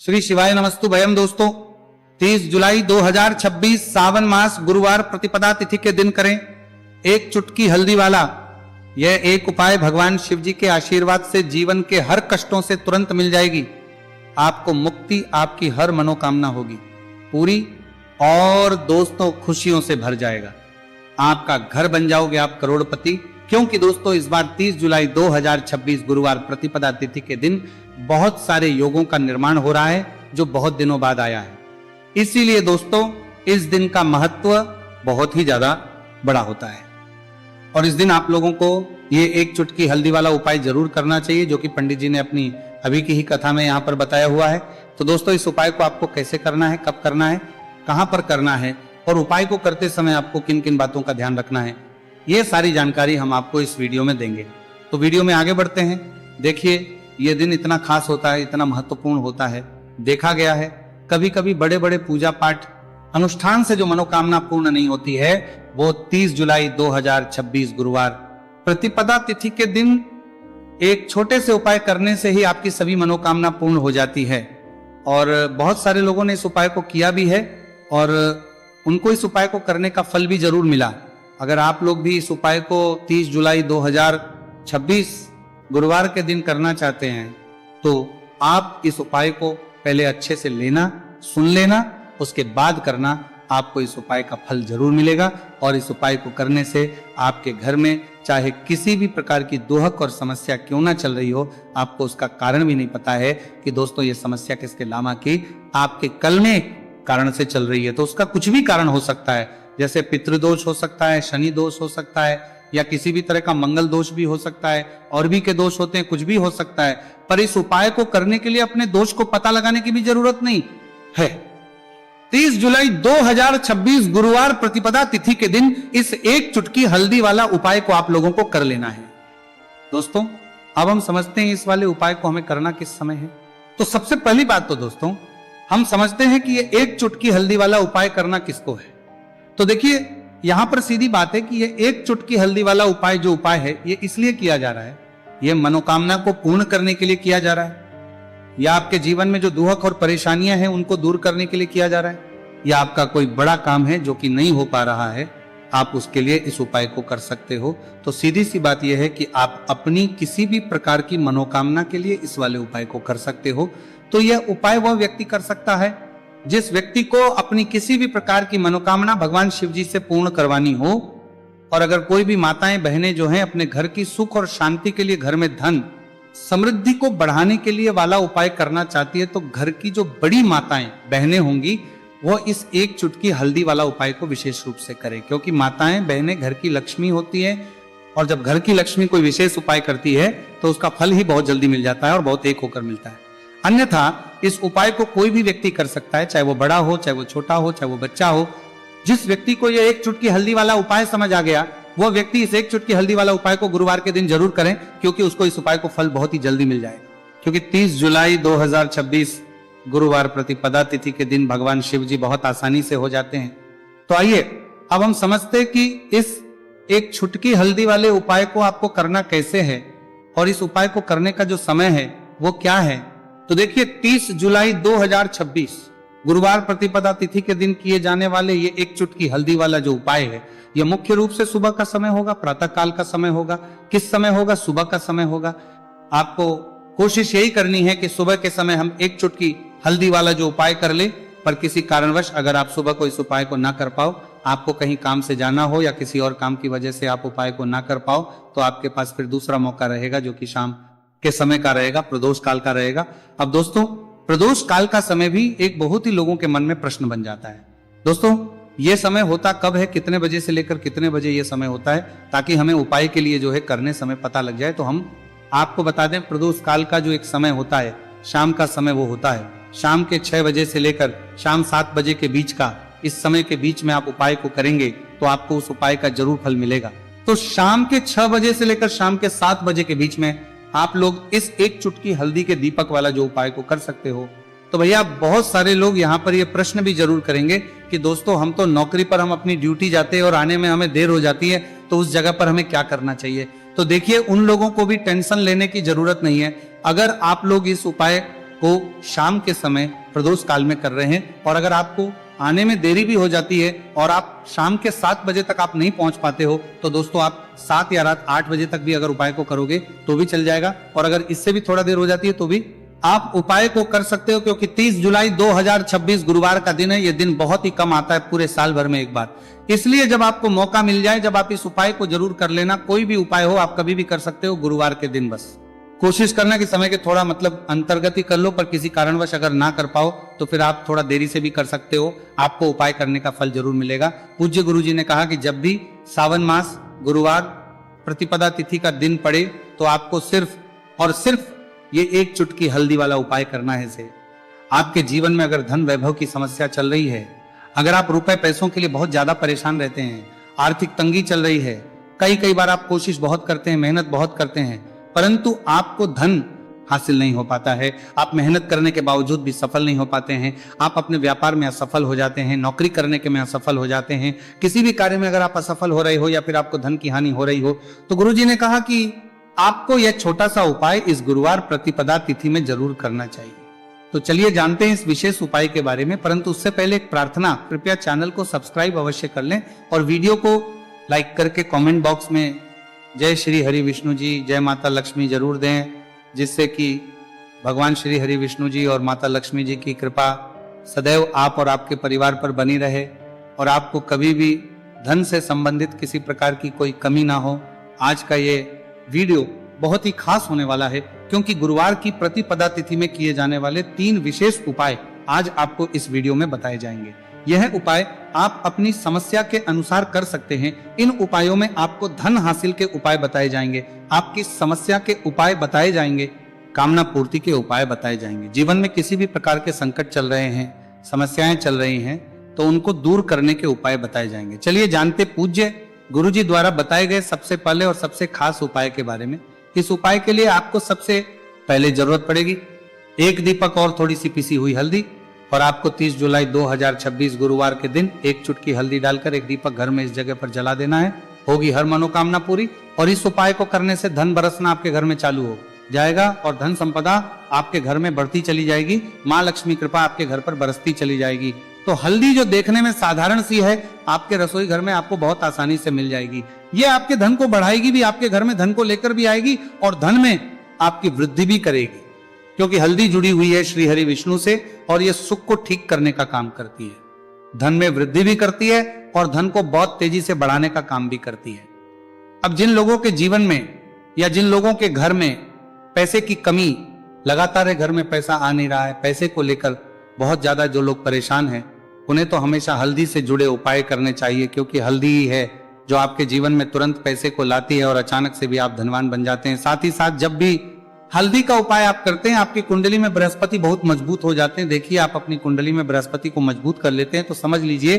श्री शिवाय नमस्तु भयम। दोस्तों 30 जुलाई 2026 सावन मास गुरुवार प्रतिपदा तिथि के दिन करें एक चुटकी हल्दी वाला यह एक उपाय भगवान शिव जी के आशीर्वाद से जीवन के हर कष्टों से तुरंत मिल जाएगी। आपको मुक्ति, आपकी हर मनोकामना होगी पूरी और दोस्तों खुशियों से भर जाएगा। आपका घर बन जाओगे आप करोड़पति। क्योंकि दोस्तों इस बार 30 जुलाई 2026 गुरुवार प्रतिपदा तिथि के दिन बहुत सारे योगों का निर्माण हो रहा है जो बहुत दिनों बाद आया है। इसीलिए दोस्तों इस दिन का महत्व बहुत ही ज्यादा बड़ा होता है और इस दिन आप लोगों को ये एक चुटकी हल्दी वाला उपाय जरूर करना चाहिए जो कि पंडित जी ने अपनी अभी की ही कथा में यहाँ पर बताया हुआ है। तो दोस्तों इस उपाय को आपको कैसे करना है, कब करना है, कहां पर करना है और उपाय को करते समय आपको किन किन बातों का ध्यान रखना है, ये सारी जानकारी हम आपको इस वीडियो में देंगे। तो वीडियो में आगे बढ़ते हैं। देखिए ये दिन इतना खास होता है, इतना महत्वपूर्ण होता है। देखा गया है कभी कभी बड़े बड़े पूजा पाठ अनुष्ठान से जो मनोकामना पूर्ण नहीं होती है वो 30 जुलाई 2026 गुरुवार प्रतिपदा तिथि के दिन एक छोटे से उपाय करने से ही आपकी सभी मनोकामना पूर्ण हो जाती है। और बहुत सारे लोगों ने इस उपाय को किया भी है और उनको इस उपाय को करने का फल भी जरूर मिला। अगर आप लोग भी इस उपाय को 30 जुलाई 2026 गुरुवार के दिन करना चाहते हैं तो आप इस उपाय को पहले अच्छे से लेना, सुन लेना, उसके बाद करना। आपको इस उपाय का फल जरूर मिलेगा और इस उपाय को करने से आपके घर में चाहे किसी भी प्रकार की दुहक और समस्या क्यों ना चल रही हो, आपको उसका कारण भी नहीं पता है कि दोस्तों ये समस्या किसके लामा की आपके कल में कारण से चल रही है। तो उसका कुछ भी कारण हो सकता है, जैसे पितृदोष हो सकता है, शनि दोष हो सकता है या किसी भी तरह का मंगल दोष भी हो सकता है, और भी के दोष होते हैं, कुछ भी हो सकता है। पर इस उपाय को करने के लिए अपने दोष को पता लगाने की भी जरूरत नहीं है। 30 जुलाई 2026 गुरुवार प्रतिपदा तिथि के दिन इस एक चुटकी हल्दी वाला उपाय को आप लोगों को कर लेना है। दोस्तों अब हम समझते हैं इस वाले उपाय को हमें करना किस समय है। तो सबसे पहली बात तो दोस्तों हम समझते हैं कि ये एक चुटकी हल्दी वाला उपाय करना किसको है। तो देखिए यहां पर सीधी बात है कि ये एक चुटकी हल्दी वाला उपाय जो उपाय है ये इसलिए किया जा रहा है, ये मनोकामना को पूर्ण करने के लिए किया जा रहा है, या आपके जीवन में जो दुहक और परेशानियां हैं उनको दूर करने के लिए किया जा रहा है, या आपका कोई बड़ा काम है जो कि नहीं हो पा रहा है, आप उसके लिए इस उपाय को कर सकते हो। तो सीधी सी बात यह है कि आप अपनी किसी भी प्रकार की मनोकामना के लिए इस वाले उपाय को कर सकते हो। तो यह उपाय वह व्यक्ति कर सकता है जिस व्यक्ति को अपनी किसी भी प्रकार की मनोकामना भगवान शिव जी से पूर्ण करवानी हो। और अगर कोई भी माताएं बहनें जो हैं अपने घर की सुख और शांति के लिए, घर में धन समृद्धि को बढ़ाने के लिए वाला उपाय करना चाहती है तो घर की जो बड़ी माताएं बहनें होंगी वो इस एक चुटकी हल्दी वाला उपाय को विशेष रूप से करें, क्योंकि माताएं बहनें घर की लक्ष्मी होती है और जब घर की लक्ष्मी कोई विशेष उपाय करती है तो उसका फल ही बहुत जल्दी मिल जाता है और बहुत एक होकर मिलता है। अन्यथा इस उपाय को कोई भी व्यक्ति कर सकता है, चाहे वो बड़ा हो, चाहे वो छोटा हो, चाहे वो बच्चा हो। जिस व्यक्ति को यह एक चुटकी हल्दी वाला उपाय समझ आ गया वो व्यक्ति इस एक चुटकी हल्दी वाला उपाय को गुरुवार के दिन जरूर करें, क्योंकि उसको इस उपाय को फल बहुत ही जल्दी मिल जाएगा। क्योंकि 30 जुलाई 2026 गुरुवार प्रतिपदा तिथि के दिन भगवान शिव जी बहुत आसानी से हो जाते हैं। तो आइए अब हम समझते हैं कि इस एक चुटकी हल्दी वाले उपाय को आपको करना कैसे है और इस उपाय को करने का जो समय है वो क्या है। तो देखिए 30 जुलाई 2026 गुरुवार प्रतिपदा तिथि के दिन किए जाने वाले ये एक चुटकी हल्दी वाला जो उपाय है ये मुख्य रूप से सुबह का समय होगा, प्रातः काल का समय होगा। किस समय होगा? सुबह का समय होगा। आपको कोशिश यही करनी है कि सुबह के समय हम एक चुटकी हल्दी वाला जो उपाय कर ले। पर किसी कारणवश अगर आप सुबह को इस उपाय को ना कर पाओ, आपको कहीं काम से जाना हो या किसी और काम की वजह से आप उपाय को ना कर पाओ, तो आपके पास फिर दूसरा मौका रहेगा जो कि शाम के समय का रहेगा, प्रदोष काल का रहेगा। अब दोस्तों प्रदोष काल का समय भी एक बहुत ही लोगों के मन में प्रश्न बन जाता है। दोस्तों ये समय होता कब है, कितने बजे से लेकर कितने बजे ये समय होता है, ताकि हमें उपाय के लिए जो है करने समय पता लग जाए। तो हम आपको बता दें प्रदोष काल का जो एक समय होता है, शाम का समय वो होता है शाम के 6 बजे से लेकर शाम 7 बजे के बीच का। इस समय के बीच में आप उपाय को करेंगे तो आपको उस उपाय का जरूर फल मिलेगा। तो शाम के 6 बजे से लेकर शाम के 7 बजे के बीच में आप लोग इस एक चुटकी हल्दी के दीपक वाला जो उपाय को कर सकते हो। तो भैया बहुत सारे लोग यहाँ पर ये प्रश्न भी जरूर करेंगे कि दोस्तों हम तो नौकरी पर हम अपनी ड्यूटी जाते हैं और आने में हमें देर हो जाती है, तो उस जगह पर हमें क्या करना चाहिए। तो देखिए उन लोगों को भी टेंशन लेने की जरूरत नहीं है। अगर आप लोग इस उपाय को शाम के समय प्रदोष काल में कर रहे हैं। और अगर आपको आने में देरी भी हो जाती है और आप शाम के 7 बजे तक आप नहीं पहुंच पाते हो, तो दोस्तों आप 7 या रात 8 बजे तक भी अगर उपाय को करोगे तो भी चल जाएगा। और अगर इससे भी थोड़ा देर हो जाती है तो भी आप उपाय को कर सकते हो, क्योंकि 30 जुलाई 2026 गुरुवार का दिन है। यह दिन बहुत ही कम आता है पूरे साल भर में एक बार, इसलिए जब आपको मौका मिल जाए, जब आप इस उपाय को जरूर कर लेना। कोई भी उपाय हो आप कभी भी कर सकते हो, गुरुवार के दिन बस कोशिश करना कि समय के थोड़ा अंतर्गत ही कर लो, पर किसी कारणवश अगर ना कर पाओ तो फिर आप थोड़ा देरी से भी कर सकते हो, आपको उपाय करने का फल जरूर मिलेगा। पूज्य गुरुजी ने कहा कि जब भी सावन मास गुरुवार प्रतिपदा तिथि का दिन पड़े तो आपको सिर्फ और सिर्फ ये एक चुटकी हल्दी वाला उपाय करना है। से आपके जीवन में अगर धन वैभव की समस्या चल रही है, अगर आप रुपए पैसों के लिए बहुत ज्यादा परेशान रहते हैं, आर्थिक तंगी चल रही है, कई बार आप कोशिश बहुत करते हैं, मेहनत बहुत करते हैं, परंतु आपको धन हासिल नहीं हो पाता है, आप मेहनत करने के बावजूद भी सफल नहीं हो पाते हैं, आप अपने व्यापार में असफल हो जाते हैं, नौकरी करने के में असफल हो जाते हैं, किसी भी कार्य में अगर आप असफल हो रहे हो या फिर आपको धन की हानि हो रही हो, तो गुरुजी ने कहा कि आपको यह छोटा सा उपाय इस गुरुवार प्रतिपदा तिथि में जरूर करना चाहिए। तो चलिए जानते हैं इस विशेष उपाय के बारे में, परंतु उससे पहले एक प्रार्थना, कृपया चैनल को सब्सक्राइब अवश्य कर लें और वीडियो को लाइक करके कमेंट बॉक्स में जय श्री हरि विष्णु जी, जय माता लक्ष्मी जरूर दें, जिससे कि भगवान श्री हरि विष्णु जी और माता लक्ष्मी जी की कृपा सदैव आप और आपके परिवार पर बनी रहे और आपको कभी भी धन से संबंधित किसी प्रकार की कोई कमी ना हो। आज का ये वीडियो बहुत ही खास होने वाला है, क्योंकि गुरुवार की प्रतिपदा तिथि में किए जाने वाले 3 विशेष उपाय आज आपको इस वीडियो में बताए जाएंगे। यह उपाय आप अपनी समस्या के अनुसार कर सकते हैं। इन उपायों में आपको धन हासिल के उपाय बताए जाएंगे, आपकी समस्या के उपाय बताए जाएंगे, कामना पूर्ति के उपाय बताए जाएंगे। जीवन में किसी भी प्रकार के संकट चल रहे हैं, समस्याएं चल रही हैं, तो उनको दूर करने के उपाय बताए जाएंगे। चलिए जानते पूज्य गुरुजी द्वारा बताए गए सबसे पहले और सबसे खास उपाय के बारे में। इस उपाय के लिए आपको सबसे पहले जरूरत पड़ेगी 1 दीपक और थोड़ी सी पिसी हुई हल्दी, और आपको 30 जुलाई 2026 गुरुवार के दिन 1 चुटकी हल्दी डालकर 1 दीपक घर में इस जगह पर जला देना है। होगी हर मनोकामना पूरी। और इस उपाय को करने से धन बरसना आपके घर में चालू हो जाएगा और धन संपदा आपके घर में बढ़ती चली जाएगी, माँ लक्ष्मी कृपा आपके घर पर बरसती चली जाएगी। तो हल्दी जो देखने में साधारण सी है, आपके रसोई घर में आपको बहुत आसानी से मिल जाएगी। ये आपके धन को बढ़ाएगी भी, आपके घर में धन को लेकर भी आएगी और धन में आपकी वृद्धि भी करेगी, क्योंकि हल्दी जुड़ी हुई है श्री हरि विष्णु से और यह सुख को ठीक करने का काम करती है, धन में वृद्धि भी करती है और धन को बहुत तेजी से बढ़ाने का काम भी करती है। अब जिन लोगों के जीवन में या जिन लोगों के घर में पैसे की कमी लगातार है, घर में पैसा आ नहीं रहा है, पैसे को लेकर बहुत ज्यादा जो लोग परेशान हैं, उन्हें तो हमेशा हल्दी से जुड़े उपाय करने चाहिए, क्योंकि हल्दी ही है जो आपके जीवन में तुरंत पैसे को लाती है और अचानक से भी आप धनवान बन जाते हैं। साथ ही साथ जब भी हल्दी का उपाय आप करते हैं, आपकी कुंडली में बृहस्पति बहुत मजबूत हो जाते हैं। देखिए, आप अपनी कुंडली में बृहस्पति को मजबूत कर लेते हैं तो समझ लीजिए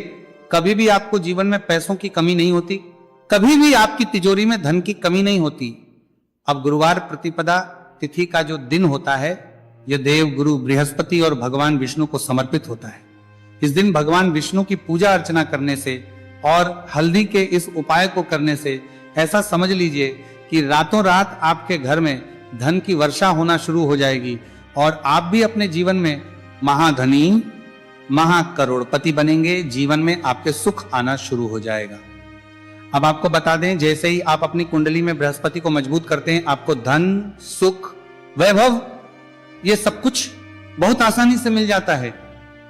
कभी भी आपको जीवन में पैसों की कमी नहीं होती, कभी भी आपकी तिजोरी में धन की कमी नहीं होती। अब गुरुवार प्रतिपदा तिथि का जो दिन होता है, यह देव गुरु बृहस्पति और भगवान विष्णु को समर्पित होता है। इस दिन भगवान विष्णु की पूजा अर्चना करने से और हल्दी के इस उपाय को करने से ऐसा समझ लीजिए कि रातों रात आपके घर में धन की वर्षा होना शुरू हो जाएगी और आप भी अपने जीवन में महाधनी, महाकरोड़पति बनेंगे। जीवन में आपके सुख आना शुरू हो जाएगा। अब आपको बता दें, जैसे ही आप अपनी कुंडली में बृहस्पति को मजबूत करते हैं, आपको धन, सुख, वैभव, ये सब कुछ बहुत आसानी से मिल जाता है।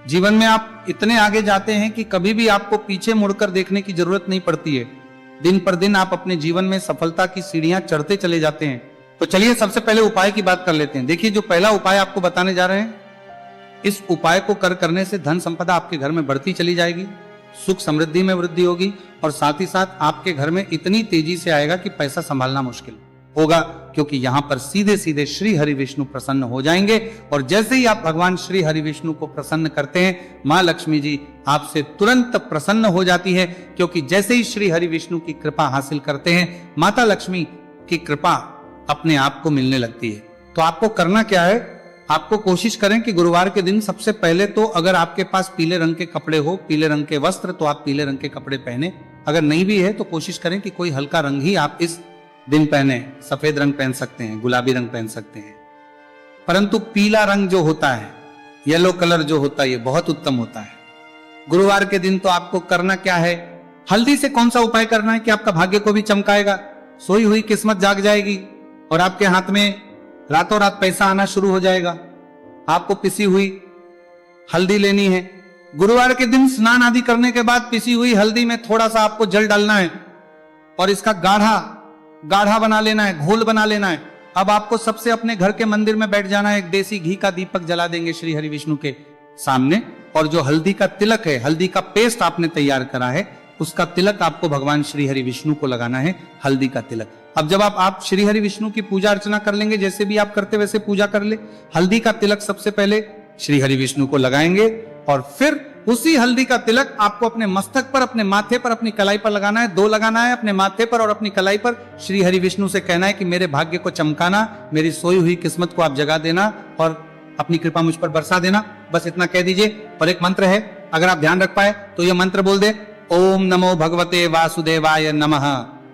जीवन में आप इतने आगे जाते हैं कि कभी भी आपको पीछे मुड़कर देखने की जरूरत नहीं पड़ती है। दिन पर दिन आप अपने जीवन में सफलता की सीढ़ियां चढ़ते चले जाते हैं। तो चलिए सबसे पहले उपाय की बात कर लेते हैं। देखिए, जो पहला उपाय आपको बताने जा रहे हैं, इस उपाय को करने से धन संपदा आपके घर में बढ़ती चली जाएगी, सुख समृद्धि में वृद्धि होगी और साथ ही साथ आपके घर में इतनी तेजी से आएगा कि पैसा संभालना मुश्किल होगा, क्योंकि यहां पर सीधे सीधे श्री हरि विष्णु प्रसन्न हो जाएंगे। और जैसे ही आप भगवान श्री हरि विष्णु को प्रसन्न करते हैं, माँ लक्ष्मी जी आपसे तुरंत प्रसन्न हो जाती है, क्योंकि जैसे ही श्री हरि विष्णु की कृपा हासिल करते हैं, माता लक्ष्मी की कृपा अपने आप को मिलने लगती है। तो आपको करना क्या है, आपको कोशिश करें कि गुरुवार के दिन सबसे पहले तो अगर आपके पास पीले रंग के कपड़े हो, पीले रंग के वस्त्र, तो आप पीले रंग के कपड़े पहने। अगर नहीं भी है तो कोशिश करें कि कोई हल्का रंग ही आप इस दिन पहने। सफेद रंग पहन सकते हैं, गुलाबी रंग पहन सकते हैं। परंतु पीला रंग जो होता है, येलो कलर जो होता है, ये बहुत उत्तम होता है। गुरुवार के दिन तो आपको करना क्या है, हल्दी से कौन सा उपाय करना है कि आपका भाग्य को भी चमकाएगा, सोई हुई किस्मत जाग जाएगी और आपके हाथ में रातों रात पैसा आना शुरू हो जाएगा। आपको पिसी हुई हल्दी लेनी है। गुरुवार के दिन स्नान आदि करने के बाद पिसी हुई हल्दी में थोड़ा सा आपको जल डालना है और इसका गाढ़ा बना लेना है, घोल बना लेना है। अब आपको सबसे अपने घर के मंदिर में बैठ जाना है, एक देसी घी का दीपक जला देंगे श्री हरि विष्णु के सामने, और जो हल्दी का तिलक है, हल्दी का पेस्ट आपने तैयार करा है, उसका तिलक आपको भगवान श्री हरि विष्णु को लगाना है, हल्दी का तिलक। अब जब आप श्री हरि विष्णु की पूजा अर्चना कर लेंगे, जैसे भी आप करते वैसे पूजा कर ले। हल्दी का तिलक सबसे पहले श्री हरि विष्णु को लगाएंगे और फिर उसी हल्दी का तिलक आपको अपने मस्तक पर, अपने माथे पर, अपनी कलाई पर लगाना है। 2 लगाना है, अपने माथे पर और अपनी कलाई पर। श्री हरि विष्णु से कहना है कि मेरे भाग्य को चमकाना, मेरी सोई हुई किस्मत को आप जगा देना और अपनी कृपा मुझ पर बरसा देना। बस इतना कह दीजिए। और एक मंत्र है, अगर आप ध्यान रख पाए तो यह मंत्र बोल दे, ओम नमो भगवते वासुदेवाय नमः।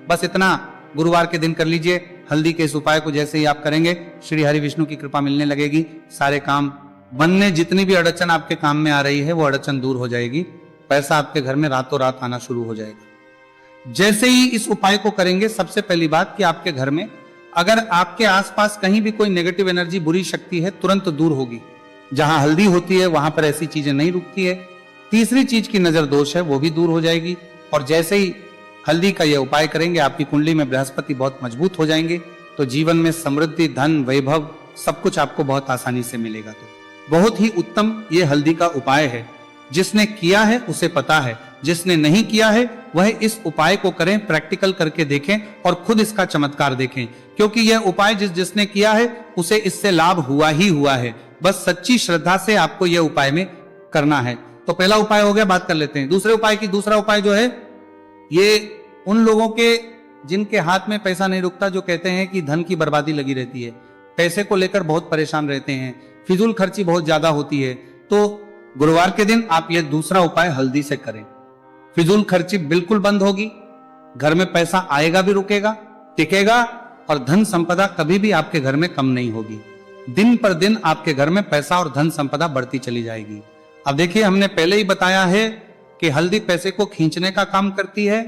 बस इतना गुरुवार के दिन कर लीजिए। हल्दी के इस उपाय को जैसे ही आप करेंगे, श्री हरि विष्णु की कृपा मिलने लगेगी, सारे काम बनने, जितनी भी अड़चन आपके काम में आ रही है वो अड़चन दूर हो जाएगी, पैसा आपके घर में रातों रात आना शुरू हो जाएगा। जैसे ही इस उपाय को करेंगे, सबसे पहली बात कि आपके घर में अगर आपके आसपास कहीं भी कोई नेगेटिव एनर्जी, बुरी शक्ति है, तुरंत दूर होगी। जहां हल्दी होती है वहां पर ऐसी चीजें नहीं रुकती है। तीसरी चीज की नजर दोष है, वो भी दूर हो जाएगी। और जैसे ही हल्दी का यह उपाय करेंगे, आपकी कुंडली में बृहस्पति बहुत मजबूत हो जाएंगे, तो जीवन में समृद्धि, धन, वैभव सब कुछ आपको बहुत आसानी से मिलेगा। तो बहुत ही उत्तम ये हल्दी का उपाय है। जिसने किया है उसे पता है, जिसने नहीं किया है वह इस उपाय को करें, प्रैक्टिकल करके देखें और खुद इसका चमत्कार देखें, क्योंकि यह उपाय जिसने किया है उसे इससे लाभ हुआ ही हुआ है। बस सच्ची श्रद्धा से आपको यह उपाय में करना है। तो पहला उपाय हो गया, बात कर लेते हैं दूसरे उपाय की। दूसरा उपाय जो है, ये उन लोगों के जिनके हाथ में पैसा नहीं रुकता, जो कहते हैं कि धन की बर्बादी लगी रहती है, पैसे को लेकर बहुत परेशान रहते हैं, फिजूल खर्ची बहुत ज्यादा होती है, तो गुरुवार के दिन आप यह दूसरा उपाय हल्दी से करें। फिजूल खर्ची बिल्कुल बंद होगी, घर में पैसा आएगा भी रुकेगा, टिकेगा, और धन संपदा कभी भी आपके घर में कम नहीं होगी। दिन पर दिन आपके घर में पैसा और धन संपदा बढ़ती चली जाएगी। अब देखिए, हमने पहले ही बताया है कि हल्दी पैसे को खींचने का काम करती है,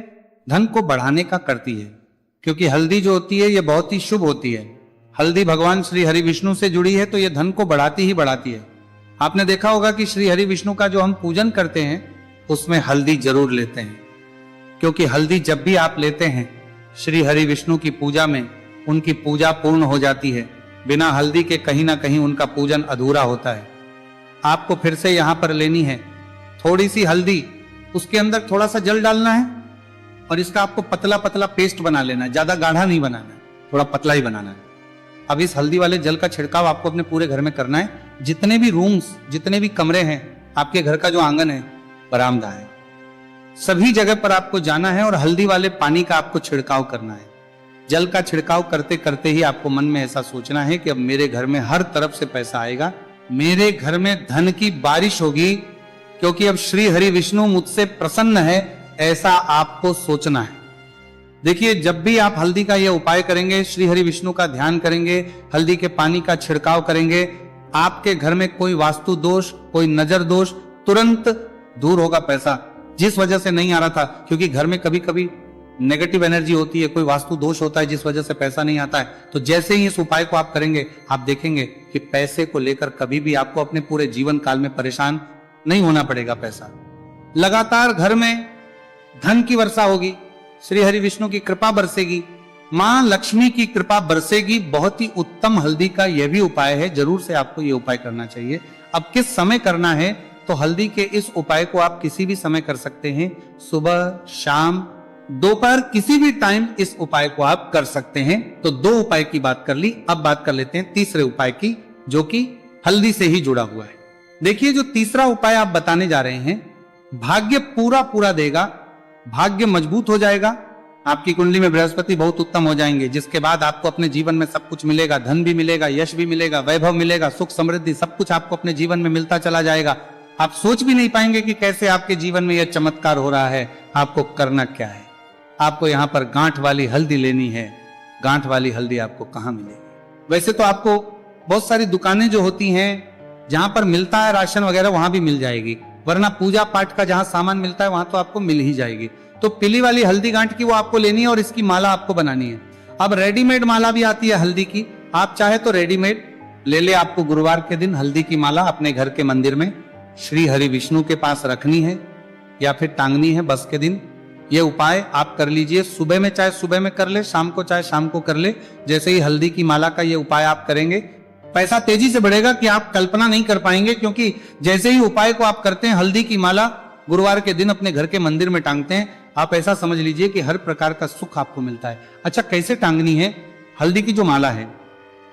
धन को बढ़ाने का करती है, क्योंकि हल्दी जो होती है ये बहुत ही शुभ होती है। हल्दी भगवान श्री हरि विष्णु से जुड़ी है, तो ये धन को बढ़ाती ही बढ़ाती है। आपने देखा होगा कि श्री हरि विष्णु का जो हम पूजन करते हैं उसमें हल्दी जरूर लेते हैं, क्योंकि हल्दी जब भी आप लेते हैं श्री हरि विष्णु की पूजा में, उनकी पूजा पूर्ण हो जाती है। बिना हल्दी के कहीं ना कहीं उनका पूजन अधूरा होता है। आपको फिर से यहां पर लेनी है थोड़ी सी हल्दी, उसके अंदर थोड़ा सा जल डालना है और इसका आपको पतला पतला पेस्ट बना लेना है, ज्यादा गाढ़ा नहीं बनाना है, थोड़ा पतला ही बनाना है। अब इस हल्दी वाले जल का छिड़काव आपको अपने पूरे घर में करना है। जितने भी रूम्स, जितने भी कमरे हैं, आपके घर का जो आंगन है, बरामदा है, सभी जगह पर आपको जाना है और हल्दी वाले पानी का आपको छिड़काव करना है। जल का छिड़काव करते करते ही आपको मन में ऐसा सोचना है कि अब मेरे घर में हर तरफ से पैसा आएगा, मेरे घर में धन की बारिश होगी, क्योंकि अब श्री हरि विष्णु मुझसे प्रसन्न है, ऐसा आपको सोचना है। देखिए, जब भी आप हल्दी का यह उपाय करेंगे, श्री हरि विष्णु का ध्यान करेंगे, हल्दी के पानी का छिड़काव करेंगे, आपके घर में कोई वास्तु दोष, कोई नजर दोष तुरंत दूर होगा। पैसा जिस वजह से नहीं आ रहा था, क्योंकि घर में कभी कभी नेगेटिव एनर्जी होती है, कोई वास्तु दोष होता है जिस वजह से पैसा नहीं आता है, तो जैसे ही इस उपाय को आप करेंगे, आप देखेंगे कि पैसे को लेकर कभी भी आपको अपने पूरे जीवन काल में परेशान नहीं होना पड़ेगा। पैसा लगातार घर में धन की वर्षा होगी, श्री हरि विष्णु की कृपा बरसेगी, मां लक्ष्मी की कृपा बरसेगी। बहुत ही उत्तम हल्दी का यह भी उपाय है, जरूर से आपको यह उपाय करना चाहिए। अब किस समय करना है, तो हल्दी के इस उपाय को आप किसी भी समय कर सकते हैं, सुबह, शाम, दोपहर, किसी भी टाइम इस उपाय को आप कर सकते हैं। तो 2 उपाय की बात कर ली, अब बात कर लेते हैं तीसरे उपाय की, जो कि हल्दी से ही जुड़ा हुआ है। देखिए, जो तीसरा उपाय आप बताने जा रहे हैं, भाग्य पूरा पूरा देगा, भाग्य मजबूत हो जाएगा, आपकी कुंडली में बृहस्पति बहुत उत्तम हो जाएंगे, जिसके बाद आपको अपने जीवन में सब कुछ मिलेगा, धन भी मिलेगा, यश भी मिलेगा, वैभव मिलेगा, सुख समृद्धि सब कुछ आपको अपने जीवन में मिलता चला जाएगा। आप सोच भी नहीं पाएंगे कि कैसे आपके जीवन में यह चमत्कार हो रहा है। आपको करना क्या है, आपको यहां पर गांठ वाली हल्दी लेनी है। गांठ वाली हल्दी आपको कहां मिलेगी? वैसे तो आपको बहुत सारी दुकानें जो होती हैं जहां पर मिलता है राशन वगैरह वहां भी मिल जाएगी, वरना पूजा पाठ का जहां सामान मिलता है वहां तो आपको मिल ही जाएगी। तो पीली वाली हल्दी गांठ की वो आपको लेनी है और इसकी माला आपको बनानी है। अब रेडीमेड माला भी आती है हल्दी की, आप चाहे तो रेडीमेड ले ले। आपको गुरुवार के दिन हल्दी की माला अपने घर के मंदिर में श्री हरि विष्णु के पास रखनी है या फिर टांगनी है बस के दिन। ये उपाय आप कर लीजिए, सुबह में चाहे सुबह में कर ले, शाम को चाहे शाम को कर ले। जैसे ही हल्दी की माला का ये उपाय आप करेंगे, पैसा तेजी से बढ़ेगा कि आप कल्पना नहीं कर पाएंगे, क्योंकि जैसे ही उपाय को आप करते हैं, हल्दी की माला गुरुवार के दिन अपने घर के मंदिर में टांगते हैं, आप ऐसा समझ लीजिए कि हर प्रकार का सुख आपको मिलता है। अच्छा, कैसे टांगनी है हल्दी की जो माला है?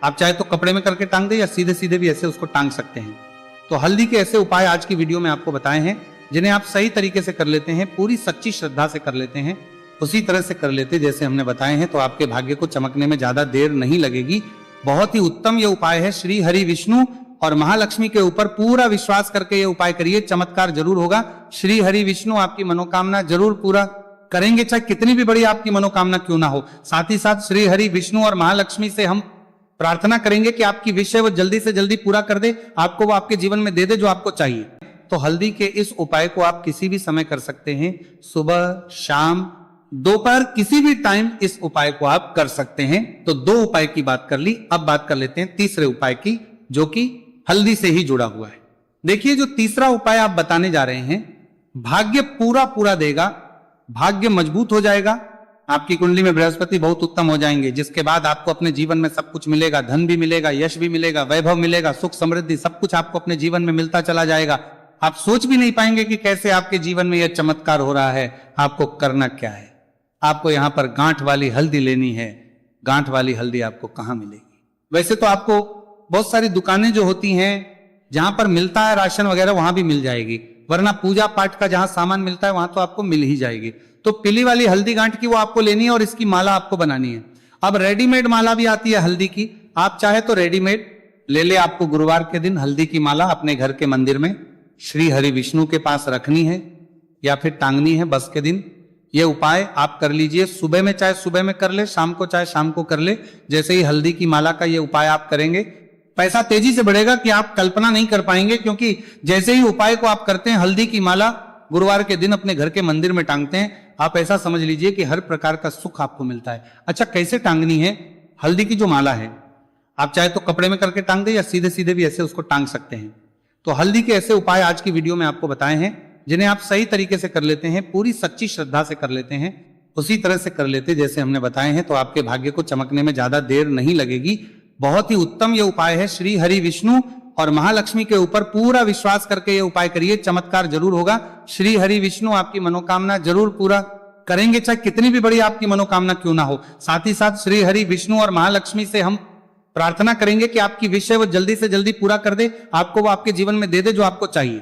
आप चाहे तो कपड़े में करके टांग दे या सीधे सीधे भी ऐसे उसको टांग सकते हैं। तो हल्दी के ऐसे उपाय आज की वीडियो में आपको बताए हैं, जिन्हें आप सही तरीके से कर लेते हैं, पूरी सच्ची श्रद्धा से कर लेते हैं, उसी तरह से कर लेते जैसे हमने बताए हैं, तो आपके भाग्य को चमकने में ज्यादा देर नहीं लगेगी। बहुत ही उत्तम ये उपाय है। श्री हरि विष्णु और महालक्ष्मी के ऊपर पूरा विश्वास करके ये उपाय करिए, चमत्कार जरूर होगा। श्री हरि विष्णु आपकी मनोकामना जरूर पूरा करेंगे, चाहे कितनी भी बड़ी आपकी मनोकामना क्यों ना हो। साथ ही साथ श्री हरि विष्णु और महालक्ष्मी से हम प्रार्थना करेंगे कि आपकी विषय वो जल्दी से जल्दी पूरा कर दे, आपको वो आपके जीवन में दे दे जो आपको चाहिए। तो हल्दी के इस उपाय को आप किसी भी समय कर सकते हैं, सुबह, शाम, दोपहर, किसी भी टाइम इस उपाय को आप कर सकते हैं। तो 2 उपाय की बात कर ली, अब बात कर लेते हैं तीसरे उपाय की, जो कि हल्दी से ही जुड़ा हुआ है। देखिए, जो तीसरा उपाय आप बताने जा रहे हैं, भाग्य पूरा पूरा देगा, भाग्य मजबूत हो जाएगा, आपकी कुंडली में बृहस्पति बहुत उत्तम हो जाएंगे, जिसके बाद आपको अपने जीवन में सब कुछ मिलेगा, धन भी मिलेगा, यश भी मिलेगा, वैभव मिलेगा, सुख समृद्धि सब कुछ आपको अपने जीवन में मिलता चला जाएगा। आप सोच भी नहीं पाएंगे कि कैसे आपके जीवन में यह चमत्कार हो रहा है। आपको करना क्या है? आपको यहां पर गांठ वाली हल्दी लेनी है। गांठ वाली हल्दी आपको कहां मिलेगी? वैसे तो आपको बहुत सारी दुकानें जो होती हैं जहां पर मिलता है राशन वगैरह वहां भी मिल जाएगी, वरना पूजा पाठ का जहां सामान मिलता है वहां तो आपको मिल ही जाएगी। तो पीली वाली हल्दी गांठ की वो आपको लेनी है और इसकी माला आपको बनानी है। अब रेडीमेड माला भी आती है हल्दी की, आप चाहे तो रेडीमेड ले ले। आपको गुरुवार के दिन हल्दी की माला अपने घर के मंदिर में श्री हरि विष्णु के पास रखनी है या फिर टांगनी है बस के दिन। ये उपाय आप कर लीजिए, सुबह में चाहे सुबह में कर ले, शाम को चाहे शाम को कर ले। जैसे ही हल्दी की माला का ये उपाय आप करेंगे, पैसा तेजी से बढ़ेगा कि आप कल्पना नहीं कर पाएंगे, क्योंकि जैसे ही उपाय को आप करते हैं, हल्दी की माला गुरुवार के दिन अपने घर के मंदिर में टांगते हैं, आप ऐसा समझ लीजिए कि हर प्रकार का सुख आपको मिलता है। अच्छा, कैसे टांगनी है हल्दी की जो माला है? आप चाहे तो कपड़े में करके टांग दे या सीधे सीधे भी ऐसे उसको टांग सकते हैं। तो हल्दी के ऐसे उपाय आज की वीडियो में आपको बताए हैं, जिन्हें आप सही तरीके से कर लेते हैं, पूरी सच्ची श्रद्धा से कर लेते हैं, उसी तरह से कर लेते जैसे हमने बताए हैं, तो आपके भाग्य को चमकने में ज्यादा देर नहीं लगेगी। बहुत ही उत्तम ये उपाय है। श्री हरि विष्णु और महालक्ष्मी के ऊपर पूरा विश्वास करके ये उपाय करिए, चमत्कार जरूर होगा। श्री हरि विष्णु आपकी मनोकामना जरूर पूरा करेंगे, चाहे कितनी भी बड़ी आपकी मनोकामना क्यों ना हो। साथ ही साथ श्री हरि विष्णु और महालक्ष्मी से हम प्रार्थना करेंगे कि आपकी विषय वो जल्दी से जल्दी पूरा कर दे, आपको वो आपके जीवन में दे दे जो आपको चाहिए।